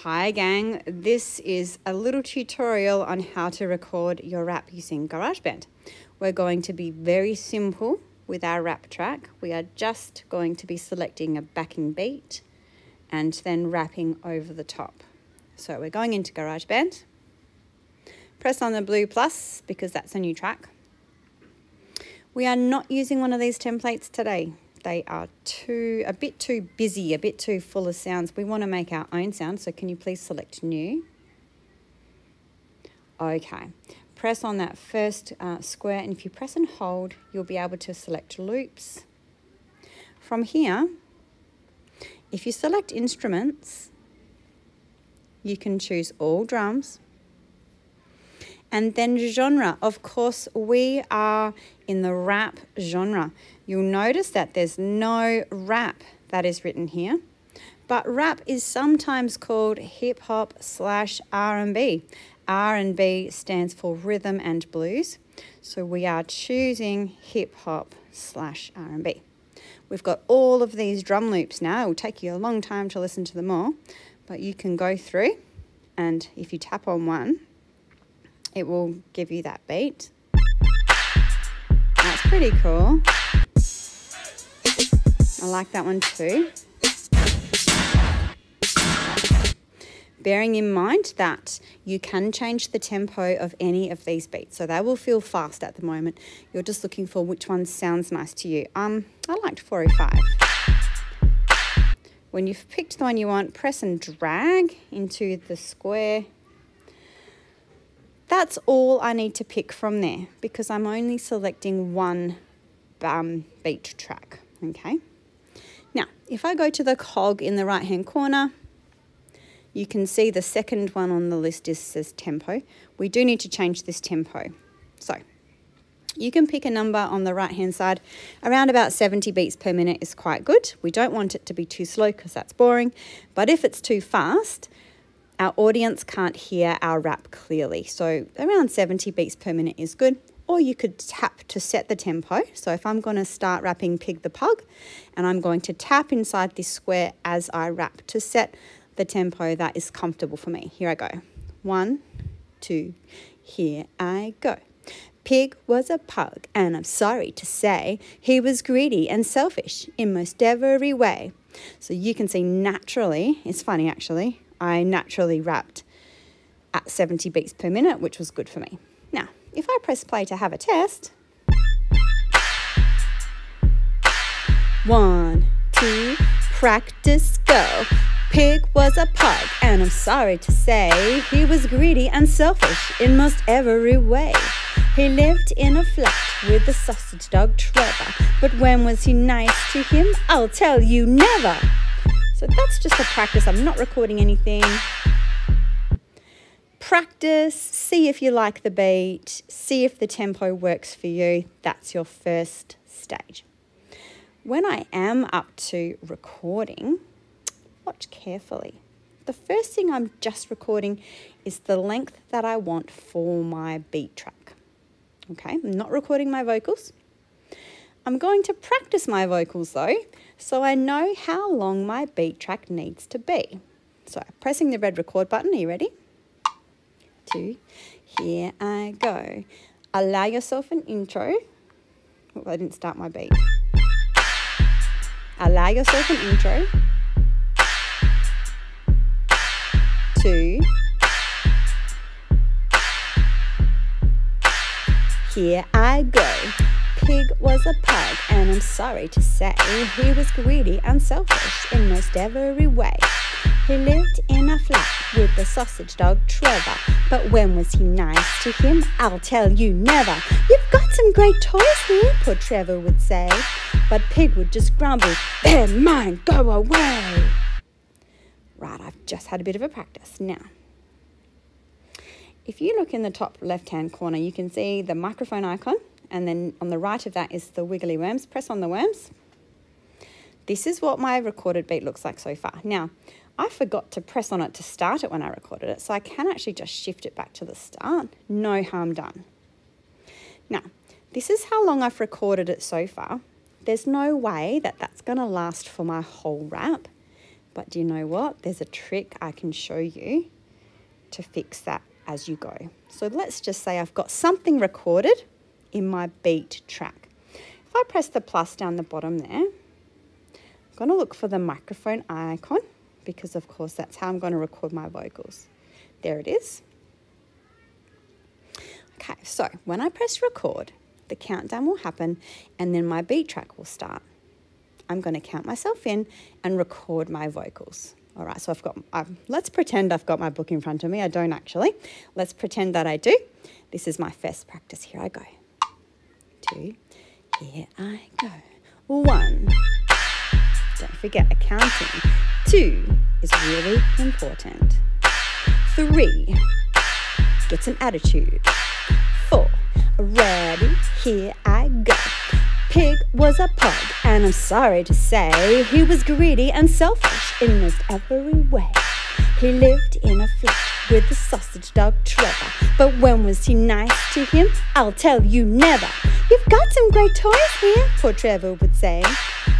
Hi gang, this is a little tutorial on how to record your rap using GarageBand. We're going to be very simple with our rap track. We are just going to be selecting a backing beat and then rapping over the top. So we're going into GarageBand. Press on the blue plus because that's a new track. We are not using one of these templates today. They are a bit too busy, a bit too full of sounds. We want to make our own sound, so can you please select new? Okay, press on that first square, and if you press and hold, you'll be able to select loops. From here, if you select instruments, you can choose all drums. And then genre, of course, we are in the rap genre. You'll notice that there's no rap that is written here, but rap is sometimes called hip hop / R&B. R&B stands for rhythm and blues. So we are choosing hip hop / R&B. We've got all of these drum loops now. It will take you a long time to listen to them all, but you can go through, and if you tap on one, it will give you that beat. That's pretty cool. I like that one too. Bearing in mind that you can change the tempo of any of these beats, so they will feel fast at the moment. You're just looking for which one sounds nice to you. I liked 405. When you've picked the one you want, press and drag into the square. That's all I need to pick from there because I'm only selecting one beat track, okay? Now, if I go to the cog in the right-hand corner, you can see the second one on the list says tempo. We do need to change this tempo. So, you can pick a number on the right-hand side. Around about 70 beats per minute is quite good. We don't want it to be too slow because that's boring. But if it's too fast, our audience can't hear our rap clearly. So around 70 beats per minute is good. Or you could tap to set the tempo. So if I'm going to start rapping Pig the Pug, and I'm going to tap inside this square as I rap to set the tempo that is comfortable for me. Here I go. 1, 2, here I go. Pig was a pug, and I'm sorry to say, he was greedy and selfish in most every way. So you can see naturally, it's funny actually, I naturally rapped at 70 beats per minute, which was good for me. Now, if I press play to have a test, 1, 2, practice, go. Pig was a pug, and I'm sorry to say, he was greedy and selfish in most every way. He lived in a flat with the sausage dog Trevor, but when was he nice to him? I'll tell you never. So that's just a practice. I'm not recording anything. Practice, see if you like the beat, see if the tempo works for you. That's your first stage. When I am up to recording, watch carefully. The first thing I'm just recording is the length that I want for my beat track. Okay, I'm not recording my vocals. I'm going to practice my vocals though, so I know how long my beat track needs to be. So pressing the red record button, are you ready? 2, here I go. Allow yourself an intro. Oh, I didn't start my beat. Allow yourself an intro. 2, here I go. Pig was a pug, and I'm sorry to say, he was greedy and selfish in most every way. He lived in a flat with the sausage dog Trevor, but when was he nice to him? I'll tell you never. You've got some great toys here, poor Trevor would say, but Pig would just grumble, they're mine, go away. Right, I've just had a bit of a practice. Now, if you look in the top left-hand corner, you can see the microphone icon, and then on the right of that is the wiggly worms. Press on the worms. This is what my recorded beat looks like so far. Now, I forgot to press on it to start it when I recorded it, so I can actually just shift it back to the start. No harm done. Now, this is how long I've recorded it so far. There's no way that that's going to last for my whole rap. But do you know what? There's a trick I can show you to fix that as you go. So let's just say I've got something recorded in my beat track. If I press the plus down the bottom there, I'm going to look for the microphone icon because of course that's how I'm going to record my vocals. There it is. Okay, so when I press record, the countdown will happen and then my beat track will start. I'm going to count myself in and record my vocals. All right, so I've got, let's pretend I've got my book in front of me. I don't actually. Let's pretend that I do. This is my first practice. Here I go. 2, here I go. 1, don't forget accounting. 2 is really important. 3, get some attitude. 4, ready, here I go. Pig was a pug, and I'm sorry to say he was greedy and selfish in most every way. He lived in a flat with the sausage dog Trevor, but when was he nice to him? I'll tell you never. You've got some great toys here, poor Trevor would say,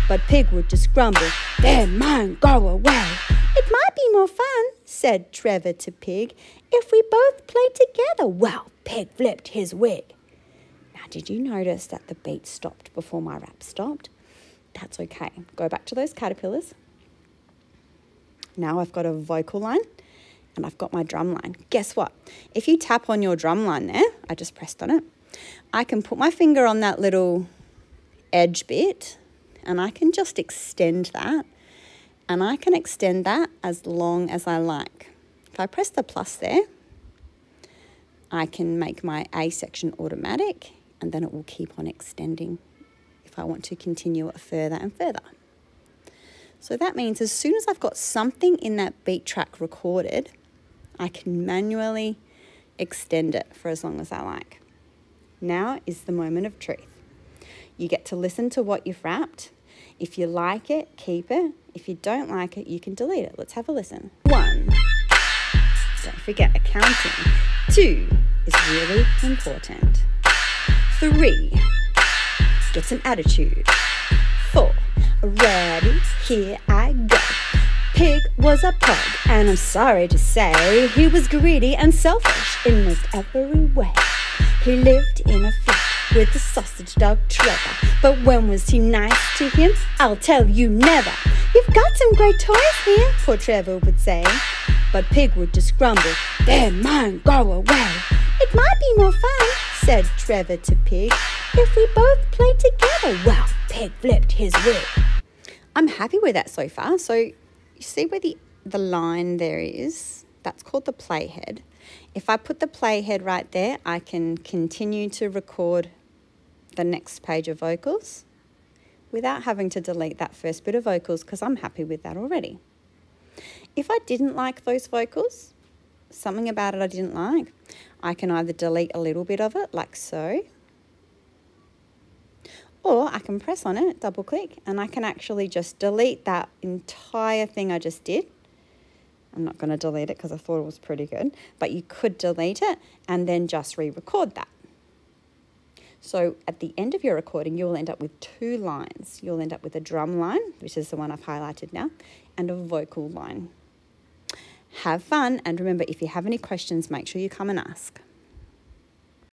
but Pig would just grumble, they're mine, go away. It might be more fun, said Trevor to Pig, if we both played together. Well, Pig flipped his wig. Did you notice that the beat stopped before my rap stopped? That's okay. Go back to those caterpillars. Now I've got a vocal line and I've got my drum line. Guess what? If you tap on your drum line there, I just pressed on it, I can put my finger on that little edge bit and I can just extend that. And I can extend that as long as I like. If I press the plus there, I can make my A section automatic and then it will keep on extending if I want to continue it further and further. So that means as soon as I've got something in that beat track recorded, I can manually extend it for as long as I like. Now is the moment of truth. You get to listen to what you've rapped. If you like it, keep it. If you don't like it, you can delete it. Let's have a listen. 1, don't forget accounting. 2 is really important. 3, get some attitude. 4, ready, here I go. Pig was a pug, and I'm sorry to say he was greedy and selfish in most every way. He lived in a flat with the sausage dog Trevor, but when was he nice to him? I'll tell you never. You've got some great toys here, poor Trevor would say, but Pig would just grumble, they're mine, go away. It might be more fun, said Trevor to Pig, if we both played together. Well, Pig flipped his wig. I'm happy with that so far. So you see where the line there is? That's called the playhead. If I put the playhead right there, I can continue to record the next page of vocals without having to delete that first bit of vocals because I'm happy with that already. If I didn't like those vocals, something about it I didn't like, I can either delete a little bit of it like so, or I can press on it, double click, and I can actually just delete that entire thing I just did. I'm not going to delete it because I thought it was pretty good, but you could delete it and then just re-record that. So at the end of your recording, you will end up with 2 lines. You'll end up with a drum line, which is the one I've highlighted now, and a vocal line. Have fun, and remember, if you have any questions, make sure you come and ask.